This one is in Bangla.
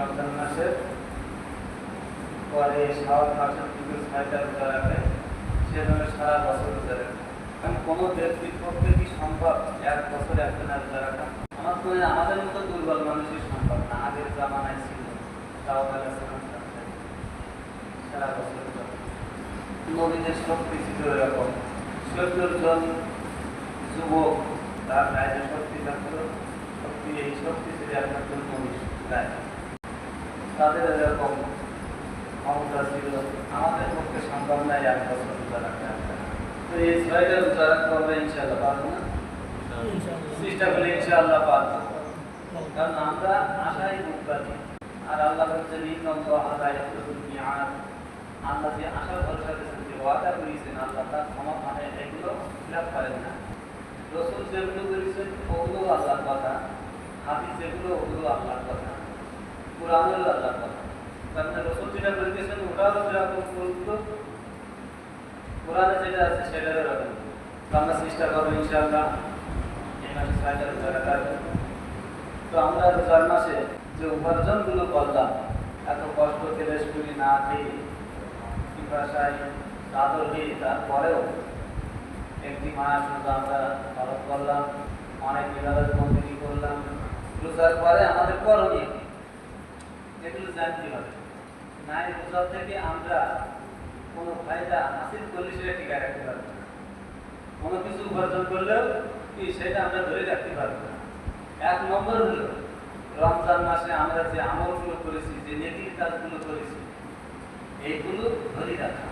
রমজান মাসের পরে শাওয়াল মাসের দিকে 6টা রোজা রাখে, সেজন্য সারা বছর রোজা রাখে। কারণ কোনো ব্যক্তির পক্ষে কি সম্ভব এক বছরে একদিন রোজা রাখা? আমার তো আমাদের মতো দুর্বল মানুষই সম্ভব না। আগের জামানায় ছিল সারা বছর নবীদের শক্তি ছিল এরকম। 70 জন যুবক তার গায়ে শক্তি থাকলো, শক্তি এই শক্তি ছিল একমাত্র নবীর গায়ে, তাদের এরকম ক্ষমতা ছিল। আমাদের পক্ষে সম্ভব নয় এক বছর রোজা রাখা। তো এই 6টা রোজা রাখতে হবে, ইনশাআল্লাহ পারবো না? চেষ্টা করলে ইনশাআল্লাহ পারবো, কারণ আমরা আশাই মুক্তি। আর আল্লাহ হচ্ছে আল্লাহ যে আশা ভরসা দিয়েছেন, যে ওয়াদা করেছেন, আল্লাহ তার ক্ষমা মানে এগুলো খিলাফ করেন না। রসুল যেগুলো করেছেন ওগুলো আল্লাহর কথা, হাদিস যেগুলো ওগুলো আল্লাহর কথা, কোরআন হলো আল্লাহর কথা। তার মানে রসুল যেটা বলতেছেন ওটাও যেরকম করতো, কোরআনে যেটা আছে সেটাও এরকম। তো আমরা চেষ্টা করবো ইনশাআল্লাহ এই মাসে 6টা রোজা রাখার। তো আমরা রোজার মাসে যে উপার্জনগুলো করলাম, এত কষ্ট কেলেশ করি না খেয়ে পিপাসায় চাদর হয়ে, তারপরেও একটি মাস রোজা আমরা পালন করলাম, অনেক ইবাদত বন্দেগী করলাম। রোজার পরে আমাদের করণীয় এগুলো জানতে হবে। না এই রোজা থেকে আমরা কোনো ফায়দা হাসিল করলে সেটা টিকে রাখতে পারবো না। কোনো কিছু উপার্জন করলেও কি সেটা আমরা ধরে রাখতে পারবো না। 1 নম্বর হলো রমজান মাসে আমরা যে আমলগুলো করেছি, যে নেকির কাজগুলো করেছি, এইগুলো ধরে রাখা।